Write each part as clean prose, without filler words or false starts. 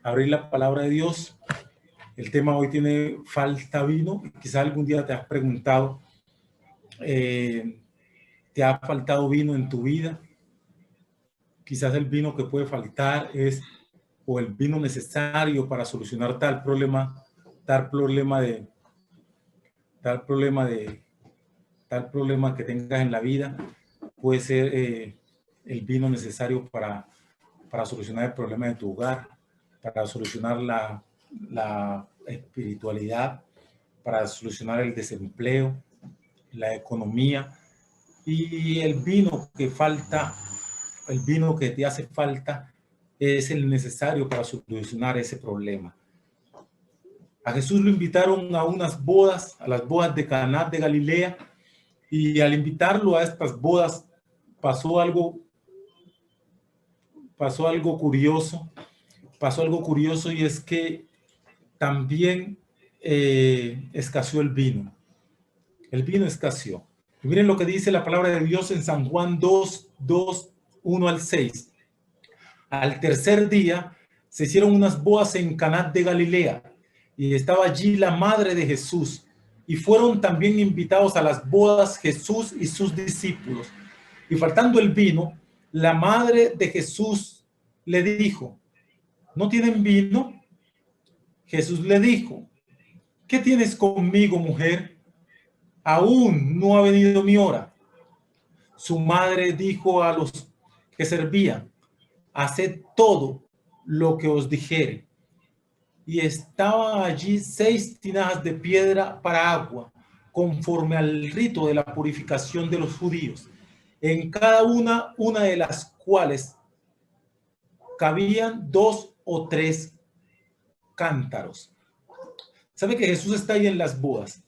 abrir la palabra de Dios. El tema hoy tiene falta vino. Quizás algún día te has preguntado, ¿te ha faltado vino en tu vida? Quizás el vino que puede faltar es o el vino necesario para solucionar tal problema que tengas en la vida. Puede ser el vino necesario para solucionar el problema de tu hogar, para solucionar la espiritualidad, para solucionar el desempleo, la economía. Y el vino que falta, el vino que te hace falta, es el necesario para solucionar ese problema. A Jesús lo invitaron a unas bodas, a las bodas de Caná de Galilea, y al invitarlo a estas bodas pasó algo curioso. Y es que también escaseó el vino. El vino escaseó. Y miren lo que dice la palabra de Dios en San Juan 1 al 6. Al tercer día se hicieron unas bodas en Caná de Galilea, y estaba allí la madre de Jesús, y fueron también invitados a las bodas Jesús y sus discípulos. Y faltando el vino, la madre de Jesús le dijo: ¿no tienen vino? Jesús le dijo: ¿qué tienes conmigo, mujer? Aún no ha venido mi hora. Su madre dijo a los que servían: haced todo lo que os dijere. Y estaban allí 6 tinajas de piedra para agua, conforme al rito de la purificación de los judíos, en cada una de las cuales cabían 2 o 3 cántaros. Sabe que Jesús está ahí en las bodas,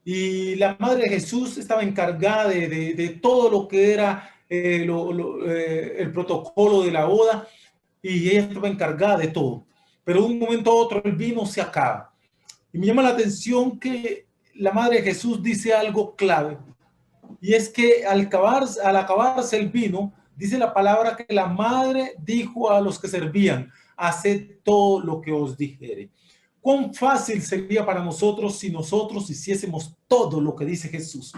y la madre de Jesús estaba encargada de todo lo que era el protocolo de la boda, y ella estaba encargada de todo. Pero de un momento a otro el vino se acaba. Y me llama la atención que la madre de Jesús dice algo clave, y es que al acabarse el vino, dice la palabra que la madre dijo a los que servían: haced todo lo que os dijere. ¿Cuán fácil sería para nosotros si nosotros hiciésemos todo lo que dice Jesús?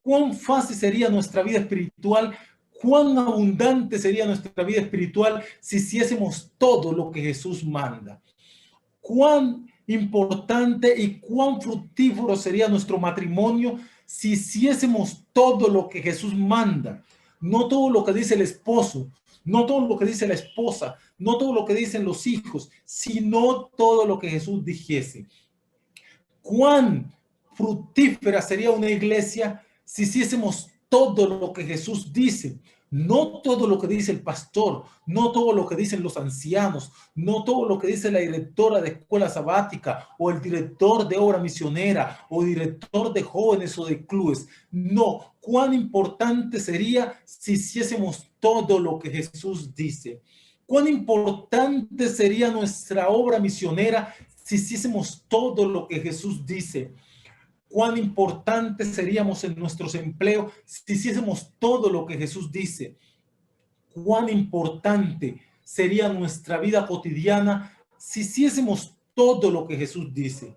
¿Cuán fácil sería nuestra vida espiritual? ¿Cuán abundante sería nuestra vida espiritual si hiciésemos todo lo que Jesús manda? ¿Cuán importante y cuán fructífero sería nuestro matrimonio si hiciésemos todo lo que Jesús manda? No todo lo que dice el esposo, no todo lo que dice la esposa, no todo lo que dicen los hijos, sino todo lo que Jesús dijese. ¿Cuán fructífera sería una iglesia si hiciésemos todo lo que Jesús dice? No todo lo que dice el pastor, no todo lo que dicen los ancianos, no todo lo que dice la directora de escuela sabática o el director de obra misionera o director de jóvenes o de clubes. No, cuán importante sería si hiciésemos todo lo que Jesús dice. Cuán importante sería nuestra obra misionera si hiciésemos todo lo que Jesús dice. Cuán importante seríamos en nuestros empleos si hiciésemos todo lo que Jesús dice. Cuán importante sería nuestra vida cotidiana si hiciésemos todo lo que Jesús dice.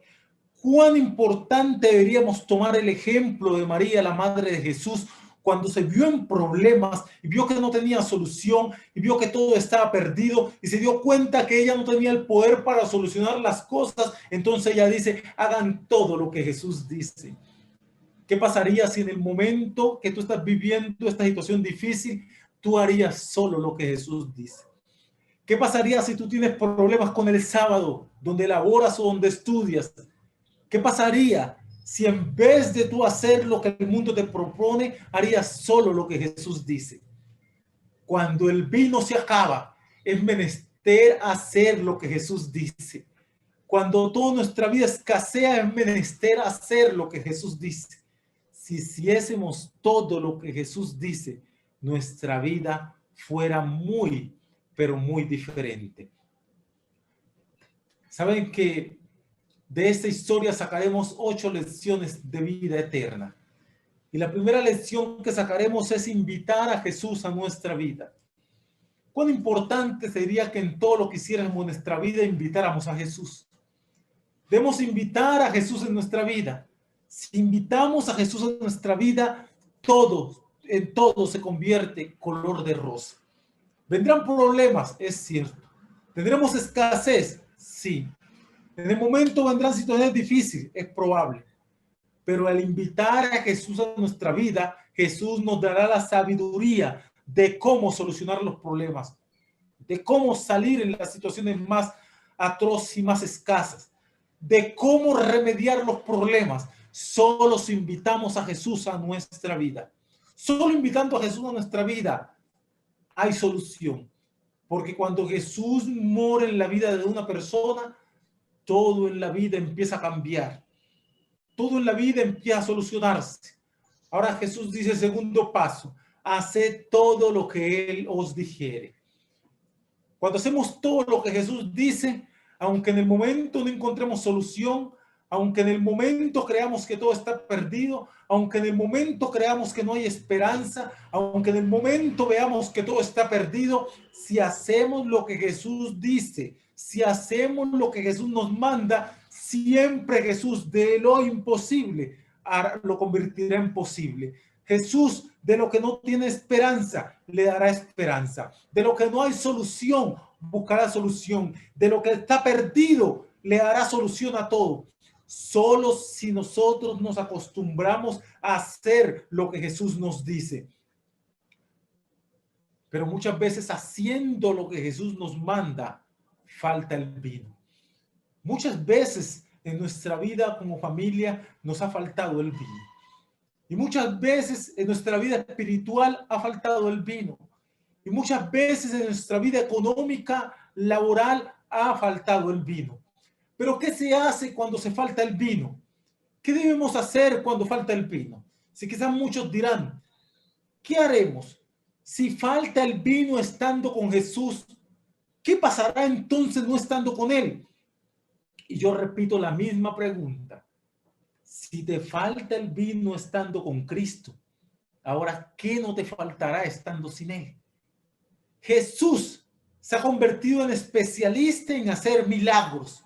Cuán importante deberíamos tomar el ejemplo de María, la madre de Jesús, cuando se vio en problemas y vio que no tenía solución y vio que todo estaba perdido y se dio cuenta que ella no tenía el poder para solucionar las cosas. Entonces ella dice: hagan todo lo que Jesús dice. ¿Qué pasaría si en el momento que tú estás viviendo esta situación difícil, tú harías solo lo que Jesús dice? ¿Qué pasaría si tú tienes problemas con el sábado, donde laboras o donde estudias? ¿Qué pasaría si en vez de tú hacer lo que el mundo te propone, harías solo lo que Jesús dice? Cuando el vino se acaba, es menester hacer lo que Jesús dice. Cuando toda nuestra vida escasea, es menester hacer lo que Jesús dice. Si hiciésemos todo lo que Jesús dice, nuestra vida fuera muy, pero muy diferente. ¿Saben que de esta historia sacaremos 8 lecciones de vida eterna? Y la primera lección que sacaremos es invitar a Jesús a nuestra vida. cuán importante sería que en todo lo que hiciéramos en nuestra vida invitáramos a Jesús. Debemos invitar a Jesús en nuestra vida. Si invitamos a Jesús en nuestra vida, en todo se convierte color de rosa. Vendrán problemas, es cierto. ¿Tendremos escasez? Sí. En el momento vendrán situaciones difíciles, es probable. Pero al invitar a Jesús a nuestra vida, Jesús nos dará la sabiduría de cómo solucionar los problemas, de cómo salir en las situaciones más atroces y más escasas, de cómo remediar los problemas. Solo si invitamos a Jesús a nuestra vida. Solo invitando a Jesús a nuestra vida hay solución. Porque cuando Jesús mora en la vida de una persona, todo en la vida empieza a cambiar. Todo en la vida empieza a solucionarse. Ahora Jesús dice el segundo paso: haced todo lo que Él os dijere. Cuando hacemos todo lo que Jesús dice, aunque en el momento no encontremos solución, aunque en el momento creamos que todo está perdido, aunque en el momento creamos que no hay esperanza, aunque en el momento veamos que todo está perdido, si hacemos lo que Jesús dice, si hacemos lo que Jesús nos manda, siempre Jesús de lo imposible lo convertirá en posible. Jesús, de lo que no tiene esperanza, le dará esperanza. De lo que no hay solución, buscará solución. De lo que está perdido, le dará solución a todo. Solo si nosotros nos acostumbramos a hacer lo que Jesús nos dice. Pero muchas veces haciendo lo que Jesús nos manda, falta el vino. Muchas veces en nuestra vida como familia nos ha faltado el vino. Y muchas veces en nuestra vida espiritual ha faltado el vino. Y muchas veces en nuestra vida económica, laboral, ha faltado el vino. Pero ¿qué se hace cuando se falta el vino? ¿Qué debemos hacer cuando falta el vino? Si quizás muchos dirán, ¿qué haremos? Si falta el vino estando con Jesús, ¿qué pasará entonces no estando con Él? Y yo repito la misma pregunta. Si te falta el vino estando con Cristo, ahora, ¿qué no te faltará estando sin Él? Jesús se ha convertido en especialista en hacer milagros.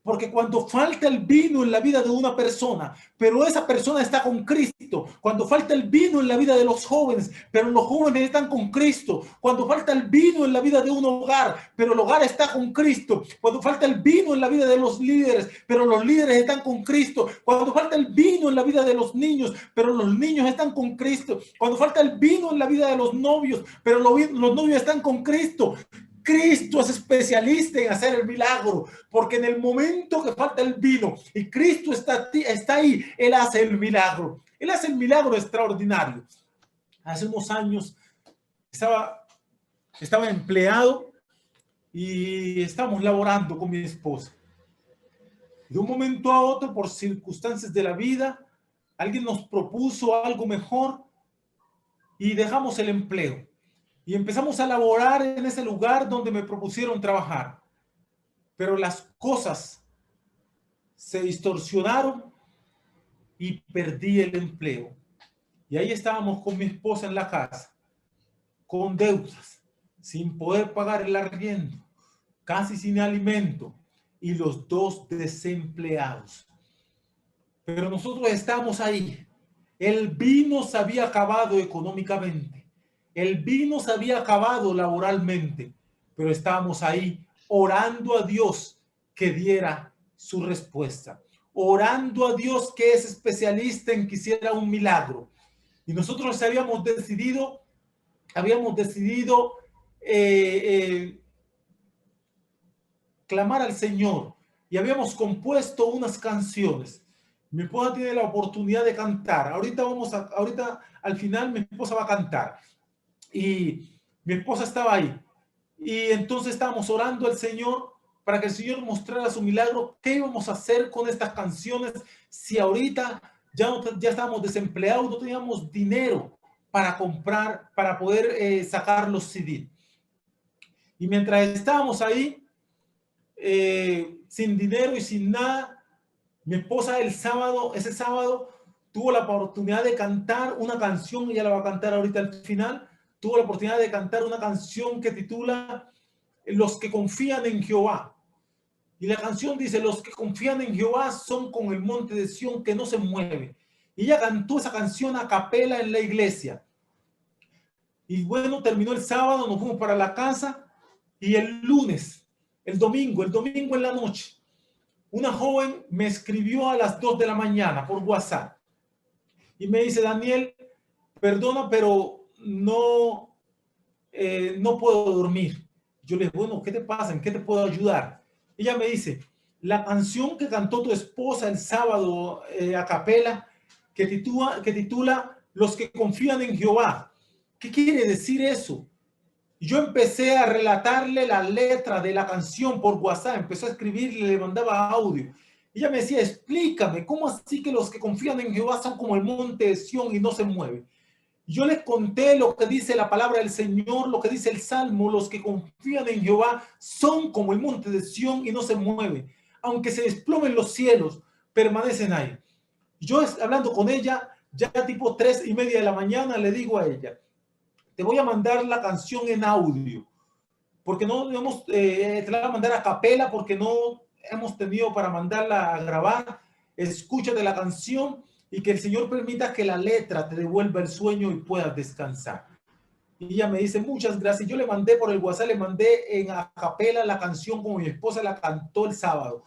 Porque cuando falta el vino en la vida de una persona, pero esa persona está con Cristo. Cuando falta el vino en la vida de los jóvenes, pero los jóvenes están con Cristo. Cuando falta el vino en la vida de un hogar, pero el hogar está con Cristo. Cuando falta el vino en la vida de los líderes, pero los líderes están con Cristo. Cuando falta el vino en la vida de los niños, pero los niños están con Cristo. Cuando falta el vino en la vida de los novios, pero los novios están con Cristo. Cristo es especialista en hacer el milagro, porque en el momento que falta el vino y Cristo está ahí, Él hace el milagro. Él hace el milagro extraordinario. Hace unos años estaba empleado y estábamos laborando con mi esposa. De un momento a otro, por circunstancias de la vida, alguien nos propuso algo mejor y dejamos el empleo. Y empezamos a laborar en ese lugar donde me propusieron trabajar. Pero las cosas se distorsionaron y perdí el empleo. Y ahí estábamos con mi esposa en la casa, con deudas, sin poder pagar el arriendo, casi sin alimento y los dos desempleados. Pero nosotros estábamos ahí. El vino se había acabado económicamente. El vino se había acabado laboralmente, pero estábamos ahí orando a Dios que diera su respuesta, orando a Dios que es especialista en que hiciera un milagro. Y nosotros habíamos decidido clamar al Señor y habíamos compuesto unas canciones. Mi esposa tiene la oportunidad de cantar. Ahorita al final mi esposa va a cantar. Y mi esposa estaba ahí. Y entonces estábamos orando al Señor para que el Señor mostrara su milagro. ¿Qué íbamos a hacer con estas canciones si ahorita ya estábamos desempleados, no teníamos dinero para comprar, para poder sacar los CD? Y mientras estábamos ahí, sin dinero y sin nada, mi esposa ese sábado tuvo la oportunidad de cantar una canción, ella la va a cantar ahorita al final, tuvo la oportunidad de cantar una canción que titula Los que confían en Jehová. Y la canción dice, los que confían en Jehová son como el monte de Sión que no se mueve. Y ella cantó esa canción a capela en la iglesia. Y bueno, terminó el sábado, nos fuimos para la casa y el lunes, el domingo en la noche, una joven me escribió a las 2 de la mañana por WhatsApp y me dice, Daniel, perdona, pero no puedo dormir. Yo le dije, bueno, ¿qué te pasa? ¿En qué te puedo ayudar? Ella me dice, la canción que cantó tu esposa el sábado a capela, que titula Los que confían en Jehová. ¿Qué quiere decir eso? Y yo empecé a relatarle la letra de la canción por WhatsApp, empezó a escribirle, le mandaba audio. Y ella me decía, explícame, ¿cómo así que los que confían en Jehová son como el monte de Sión y no se mueven? Yo les conté lo que dice la palabra del Señor, lo que dice el Salmo, los que confían en Jehová son como el monte de Sión y no se mueven. Aunque se desplomen los cielos, permanecen ahí. Yo hablando con ella, ya tipo 3:30 de la mañana, le digo a ella, te voy a mandar la canción en audio, porque te la voy a mandar a capela porque no hemos tenido para mandarla a grabar. Escúchate la canción y que el Señor permita que la letra te devuelva el sueño y puedas descansar. Y ella me dice, muchas gracias. Yo le mandé por el WhatsApp, le mandé en a capela la canción como mi esposa la cantó el sábado.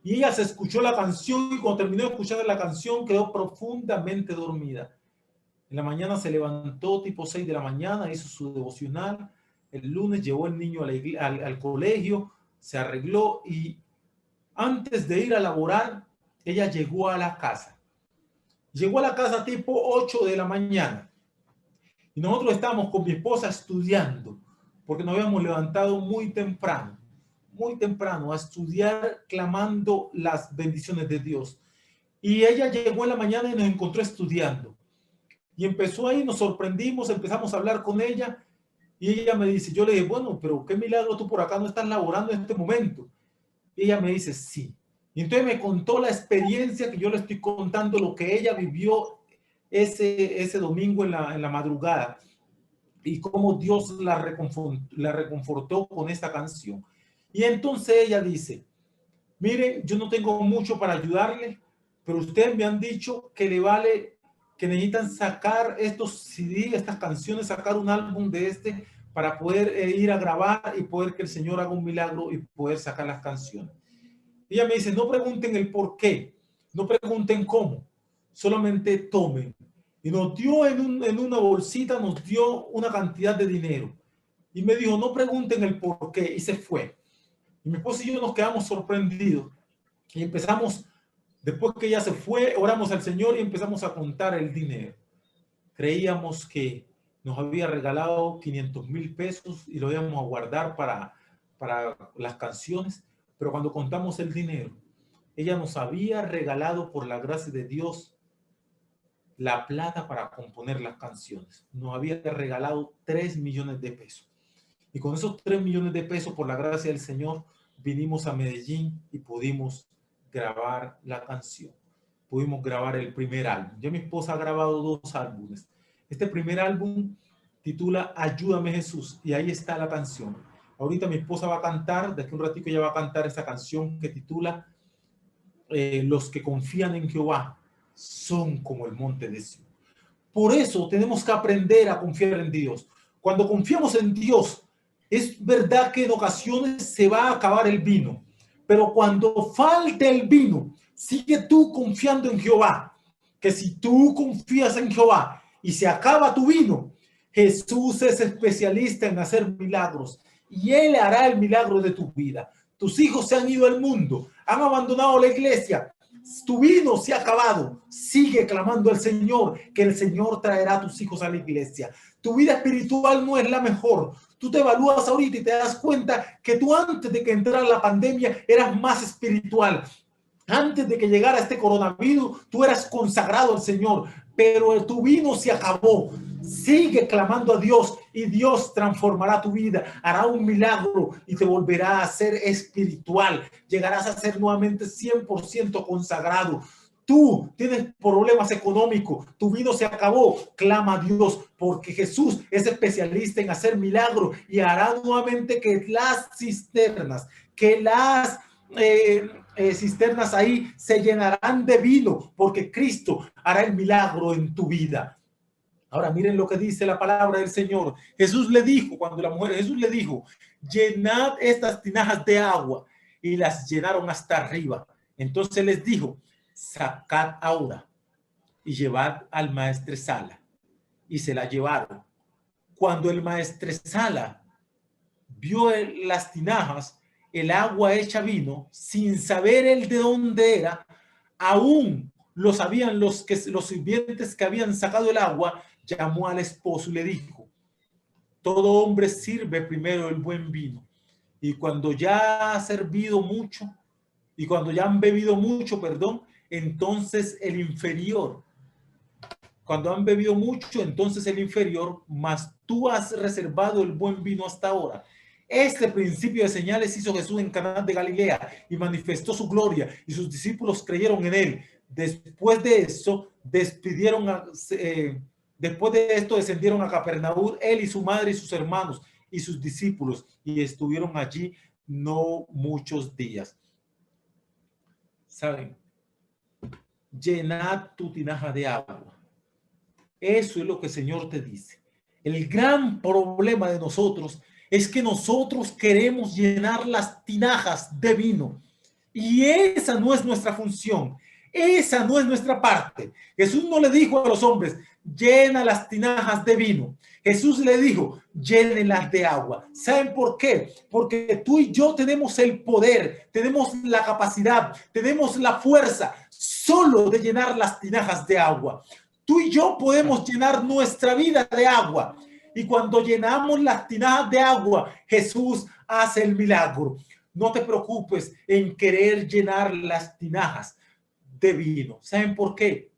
Y ella se escuchó la canción y cuando terminó de escuchar la canción quedó profundamente dormida. En la mañana se levantó tipo 6 de la mañana, hizo su devocional. El lunes llevó el niño al colegio, se arregló y antes de ir a laborar, ella llegó a la casa. Llegó a la casa tipo 8 de la mañana. Y nosotros estábamos con mi esposa estudiando, porque nos habíamos levantado muy temprano a estudiar, clamando las bendiciones de Dios. Y ella llegó en la mañana y nos encontró estudiando. Y empezó ahí, nos sorprendimos, empezamos a hablar con ella. Y ella me dice, yo le dije, bueno, pero qué milagro, tú por acá no estás laborando en este momento. Y ella me dice, sí. Y entonces me contó la experiencia que yo le estoy contando, lo que ella vivió ese domingo en la madrugada y cómo Dios la reconfortó con esta canción. Y entonces ella dice, miren, yo no tengo mucho para ayudarle, pero ustedes me han dicho que le vale, que necesitan sacar estos CD, estas canciones, sacar un álbum de para poder ir a grabar y poder que el Señor haga un milagro y poder sacar las canciones. Ella me dice, no pregunten el por qué, no pregunten cómo, solamente tomen. Y nos dio en una bolsita, nos dio una cantidad de dinero. Y me dijo, no pregunten el por qué, y se fue. Y mi esposa y yo nos quedamos sorprendidos. Y empezamos, después que ella se fue, oramos al Señor y empezamos a contar el dinero. Creíamos que nos había regalado 500,000 pesos y lo íbamos a guardar para las canciones. Pero cuando contamos el dinero, ella nos había regalado por la gracia de Dios la plata para componer las canciones. Nos había regalado 3 millones de pesos. Y con esos 3 millones de pesos, por la gracia del Señor, vinimos a Medellín y pudimos grabar la canción. Pudimos grabar el primer álbum. Ya mi esposa ha grabado 2 álbumes. Este primer álbum titula Ayúdame Jesús y ahí está la canción. Ahorita mi esposa va a cantar, de aquí un ratito ella va a cantar esta canción que titula Los que confían en Jehová son como el monte de Sión. Por eso tenemos que aprender a confiar en Dios. Cuando confiamos en Dios, es verdad que en ocasiones se va a acabar el vino, pero cuando falte el vino, sigue tú confiando en Jehová, que si tú confías en Jehová y se acaba tu vino, Jesús es especialista en hacer milagros y Él hará el milagro de tu vida. Tus hijos se han ido al mundo, han abandonado la iglesia, tu vino se ha acabado. Sigue clamando al Señor, que el Señor traerá a tus hijos a la iglesia. Tu vida espiritual no es la mejor. Tú te evalúas ahorita y te das cuenta que tú antes de que entrara la pandemia eras más espiritual. Antes de que llegara este coronavirus, tú eras consagrado al Señor, pero tu vino se acabó. Sigue clamando a Dios y Dios transformará tu vida, hará un milagro y te volverá a ser espiritual. Llegarás a ser nuevamente 100% consagrado. Tú tienes problemas económicos, tu vino se acabó, clama a Dios, porque Jesús es especialista en hacer milagros y hará nuevamente que las cisternas, cisternas ahí se llenarán de vino, porque Cristo hará el milagro en tu vida. Ahora miren lo que dice la palabra del Señor. Jesús le dijo, Jesús le dijo, llenad estas tinajas de agua, y las llenaron hasta arriba. Entonces les dijo, sacad ahora y llevad al maestresala. Y se la llevaron. Cuando el maestresala vio las tinajas, el agua hecha vino, sin saber él de dónde era, aún lo sabían los sirvientes que habían sacado el agua, llamó al esposo y le dijo, todo hombre sirve primero el buen vino, y cuando ya ha servido mucho, y cuando ya han bebido mucho, perdón, entonces el inferior. Cuando han bebido mucho, entonces el inferior, mas tú has reservado el buen vino hasta ahora. Este principio de señales hizo Jesús en Caná de Galilea y manifestó su gloria, y sus discípulos creyeron en él. Después de esto, después de esto descendieron a Capernaúm, él y su madre y sus hermanos y sus discípulos, y estuvieron allí no muchos días. ¿Saben? Llenad tu tinaja de agua. Eso es lo que el Señor te dice. El gran problema de nosotros es que nosotros queremos llenar las tinajas de vino. Y esa no es nuestra función. Esa no es nuestra parte. Jesús no le dijo a los hombres, llena las tinajas de vino. Jesús le dijo, llénenlas de agua. ¿Saben por qué? Porque tú y yo tenemos el poder, tenemos la capacidad, tenemos la fuerza solo de llenar las tinajas de agua. Tú y yo podemos llenar nuestra vida de agua. Y cuando llenamos las tinajas de agua, Jesús hace el milagro. No te preocupes en querer llenar las tinajas de vino. ¿Saben por qué?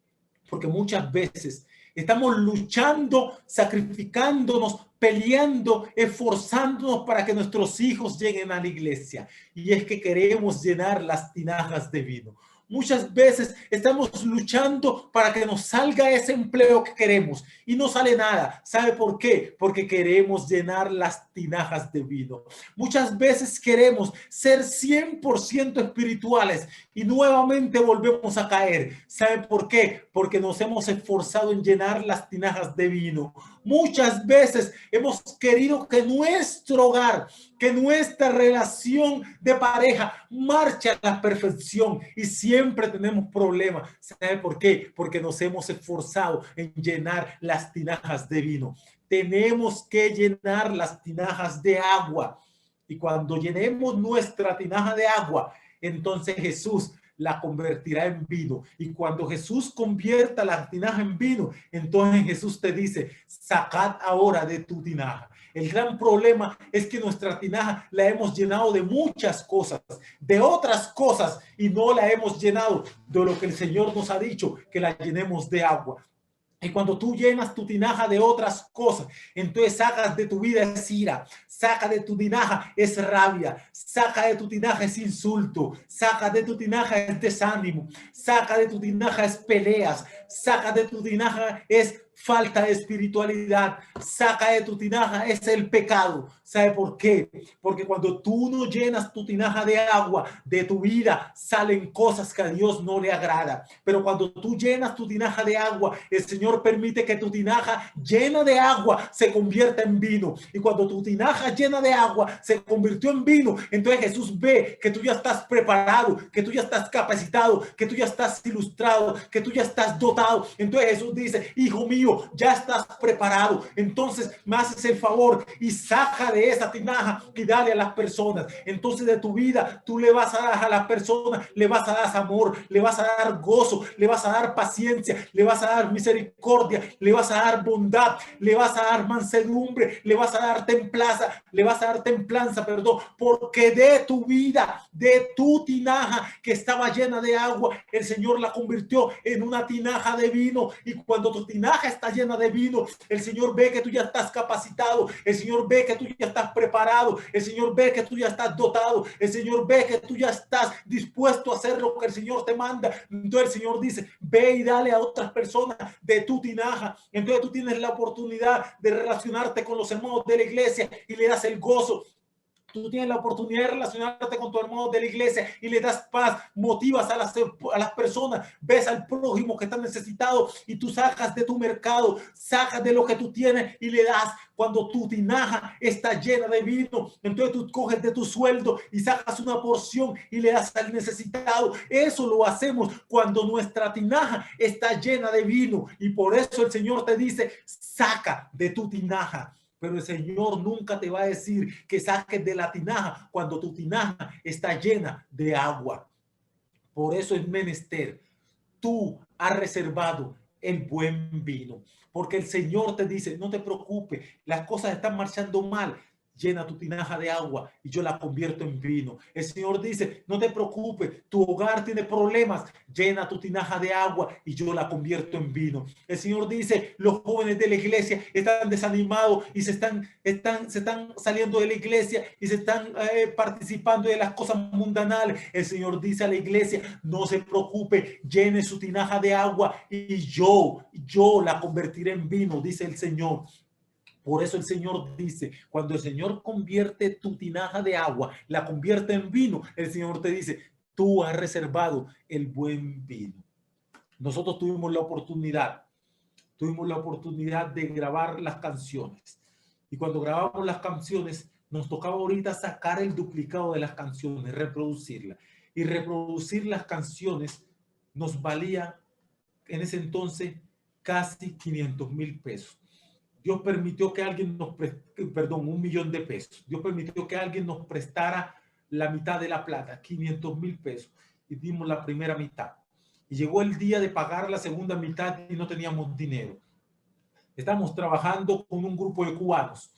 Porque muchas veces estamos luchando, sacrificándonos, peleando, esforzándonos para que nuestros hijos lleguen a la iglesia. Y es que queremos llenar las tinajas de vino. Muchas veces estamos luchando para que nos salga ese empleo que queremos y no sale nada. ¿Sabe por qué? Porque queremos llenar las tinajas de vino. Muchas veces queremos ser 100% espirituales y nuevamente volvemos a caer. ¿Sabe por qué? Porque nos hemos esforzado en llenar las tinajas de vino. Muchas veces hemos querido que nuestro hogar, que nuestra relación de pareja marche a la perfección y siempre tenemos problemas. ¿Sabe por qué? Porque nos hemos esforzado en llenar las tinajas de vino. Tenemos que llenar las tinajas de agua. Y cuando llenemos nuestra tinaja de agua, entonces Jesús la convertirá en vino. Y cuando Jesús convierta la tinaja en vino, entonces Jesús te dice, sacad ahora de tu tinaja. El gran problema es que nuestra tinaja la hemos llenado de muchas cosas, de otras cosas, y no la hemos llenado de lo que el Señor nos ha dicho, que la llenemos de agua. Y cuando tú llenas tu tinaja de otras cosas, entonces sacas de tu vida esa ira, saca de tu tinaja es rabia, saca de tu tinaja es insulto, saca de tu tinaja es desánimo, saca de tu tinaja es peleas, saca de tu tinaja es falta de espiritualidad, saca de tu tinaja es el pecado. ¿Sabe por qué? Porque cuando tú no llenas tu tinaja de agua, de tu vida salen cosas que a Dios no le agrada. Pero cuando tú llenas tu tinaja de agua, el Señor permite que tu tinaja llena de agua se convierta en vino. Y cuando tu tinaja llena de agua se convirtió en vino, entonces Jesús ve que tú ya estás preparado, que tú ya estás capacitado, que tú ya estás ilustrado, que tú ya estás dotado. Entonces Jesús dice, hijo mío, ya estás preparado, entonces me haces el favor y saca de esa tinaja y dale a las personas. Entonces de tu vida tú le vas a dar a las personas, le vas a dar amor, le vas a dar gozo, le vas a dar paciencia, le vas a dar misericordia, le vas a dar bondad, le vas a dar mansedumbre, le vas a dar templanza, perdón, porque de tu vida, de tu tinaja que estaba llena de agua, el Señor la convirtió en una tinaja de vino. Y cuando tu tinaja está llena de vino. El Señor ve que tú ya estás capacitado. El Señor ve que tú ya estás preparado. El Señor ve que tú ya estás dotado. El Señor ve que tú ya estás dispuesto a hacer lo que el Señor te manda. Entonces el Señor dice, ve y dale a otras personas de tu tinaja. Entonces tú tienes la oportunidad de relacionarte con los hermanos de la iglesia y le das el gozo. Tú tienes la oportunidad de relacionarte con tu hermano de la iglesia y le das paz, motivas a las personas, ves al prójimo que está necesitado y tú sacas de tu mercado, sacas de lo que tú tienes y le das. Cuando tu tinaja está llena de vino, entonces tú coges de tu sueldo y sacas una porción y le das al necesitado. Eso lo hacemos cuando nuestra tinaja está llena de vino, y por eso el Señor te dice, saca de tu tinaja. Pero el Señor nunca te va a decir que saques de la tinaja cuando tu tinaja está llena de agua. Por eso es menester. Tú has reservado el buen vino. Porque el Señor te dice, no te preocupes, las cosas están marchando mal. Llena tu tinaja de agua y yo la convierto en vino. El Señor dice, no te preocupes, tu hogar tiene problemas. Llena tu tinaja de agua y yo la convierto en vino. El Señor dice, los jóvenes de la iglesia están desanimados y se están saliendo de la iglesia y se están participando de las cosas mundanales. El Señor dice a la iglesia, no se preocupe, llene su tinaja de agua y yo la convertiré en vino, dice el Señor. Por eso el Señor dice, cuando el Señor convierte tu tinaja de agua, la convierte en vino, el Señor te dice, tú has reservado el buen vino. Nosotros tuvimos la oportunidad de grabar las canciones. Y cuando grabamos las canciones, nos tocaba ahorita sacar el duplicado de las canciones, reproducirlas. Y reproducir las canciones nos valía en ese entonces casi 500,000 pesos. Dios permitió que alguien nos prestara, 1 millón de pesos. Dios permitió que alguien nos prestara la mitad de la plata, 500,000 pesos, y dimos la primera mitad. Y llegó el día de pagar la segunda mitad y no teníamos dinero. Estamos trabajando con un grupo de cubanos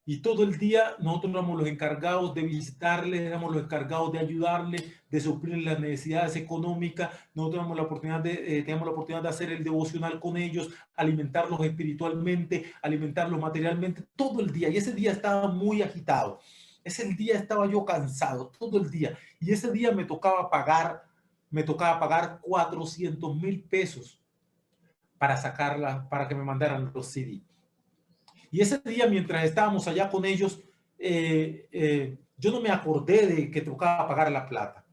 y todo el día nosotros éramos los encargados de visitarles, éramos los encargados de ayudarles, de suplir las necesidades económicas. Nosotros teníamos la oportunidad de hacer el devocional con ellos, alimentarlos espiritualmente, alimentarlos materialmente, todo el día. Y ese día estaba muy agitado. Ese día estaba yo cansado, todo el día. Y ese día me tocaba pagar 400,000 pesos para que me mandaran los CD. Y ese día, mientras estábamos allá con ellos, yo no me acordé de que tocaba pagar la plata.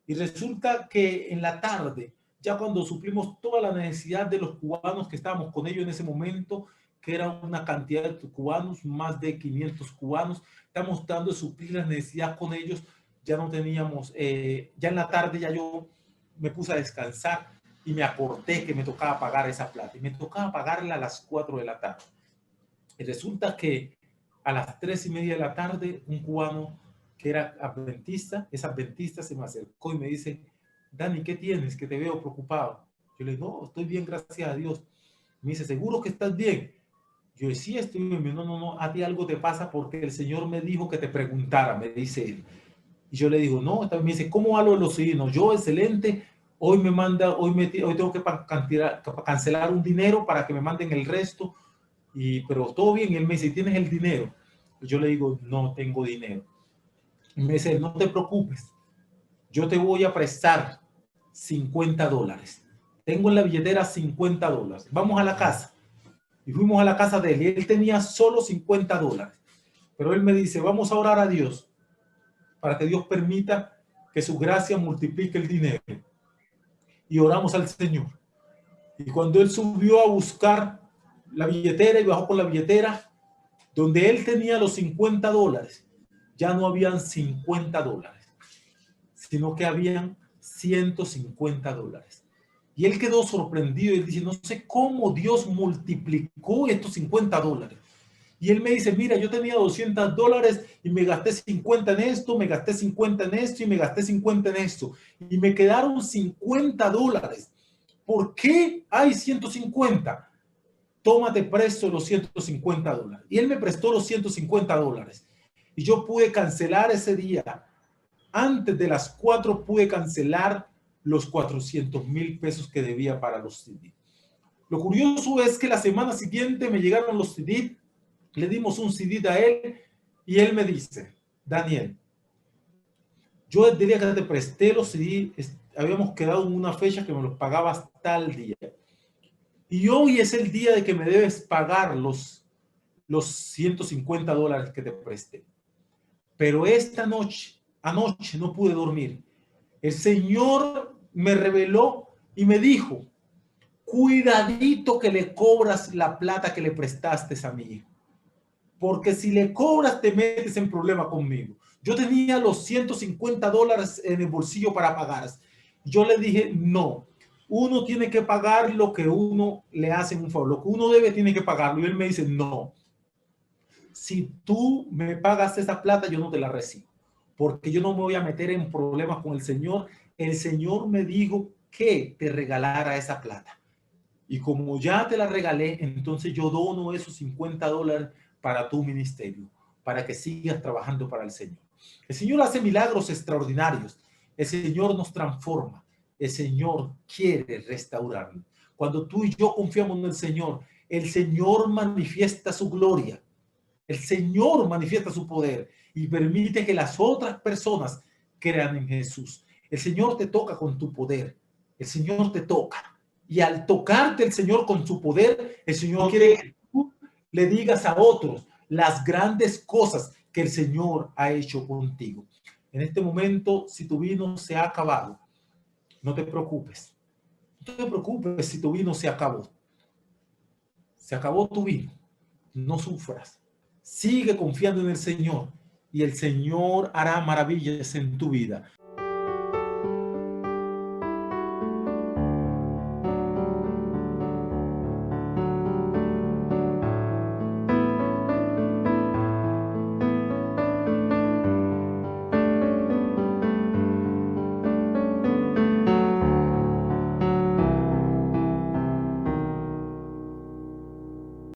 Y resulta que en la tarde, ya cuando suplimos toda la necesidad de los cubanos que estábamos con ellos en ese momento, que era una cantidad de cubanos, más de 500 cubanos, estamos tratando de suplir la necesidad con ellos, ya no teníamos, ya en la tarde ya yo me puse a descansar y me acordé que me tocaba pagar esa plata. Y me tocaba pagarla a las 4 de la tarde. Y resulta que a las 3:30 de la tarde, un cubano que era adventista, se me acercó y me dice, Dani, ¿qué tienes? Que te veo preocupado. Yo le digo, no, estoy bien, gracias a Dios. Me dice, ¿seguro que estás bien? Yo le sí, estoy bien. No, a ti algo te pasa porque el Señor me dijo que te preguntara, me dice él. Y yo le digo, no, me dice, ¿cómo va lo de los signos? Yo, excelente. Hoy tengo que cancelar un dinero para que me manden el resto. Pero todo bien. Y él me dice, ¿tienes el dinero? Y yo le digo, no tengo dinero. Y me dice, no te preocupes, yo te voy a prestar $50. Tengo en la billetera $50. Vamos a la casa. Y fuimos a la casa de él y él tenía solo $50. Pero él me dice, vamos a orar a Dios para que Dios permita que su gracia multiplique el dinero. Y oramos al Señor. Y cuando él subió a buscar la billetera y bajó con la billetera, donde él tenía los $50, ya no habían $50, sino que habían $150. Y él quedó sorprendido y dice, no sé cómo Dios multiplicó estos $50. Y él me dice, mira, yo tenía $200 y me gasté 50 en esto, me gasté 50 en esto y me gasté 50 en esto. Y me quedaron $50. ¿Por qué hay 150? Tómate presto los $150. Y él me prestó los $150. Y yo pude cancelar ese día. Antes de las 4 pude cancelar los 400,000 pesos que debía para los CD. Lo curioso es que la semana siguiente me llegaron los CD, le dimos un CD a él y él me dice, Daniel, yo el día que te presté los CD, habíamos quedado en una fecha que me los pagabas tal día. Y hoy es el día de que me debes pagar los $150 que te presté. Pero esta noche, anoche no pude dormir. El Señor me reveló y me dijo, cuidadito que le cobras la plata que le prestaste a mi hijo. Porque si le cobras te metes en problema conmigo. Yo tenía los $150 en el bolsillo para pagar. Yo le dije, no, uno tiene que pagar lo que uno le hace en un favor. Lo que uno debe tiene que pagarlo. Y él me dice, no, si tú me pagas esa plata, yo no te la recibo. Porque yo no me voy a meter en problemas con el Señor. El Señor me dijo que te regalara esa plata. Y como ya te la regalé, entonces yo dono esos $50 para tu ministerio, para que sigas trabajando para el Señor. El Señor hace milagros extraordinarios. El Señor nos transforma. El Señor quiere restaurarnos. Cuando tú y yo confiamos en el Señor manifiesta su gloria. El Señor manifiesta su poder y permite que las otras personas crean en Jesús. El Señor te toca con tu poder. El Señor te toca. Y al tocarte el Señor con su poder, el Señor quiere que tú le digas a otros las grandes cosas que el Señor ha hecho contigo. En este momento, si tu vino se ha acabado, no te preocupes. No te preocupes si tu vino se acabó. Se acabó tu vino. No sufras. Sigue confiando en el Señor y el Señor hará maravillas en tu vida.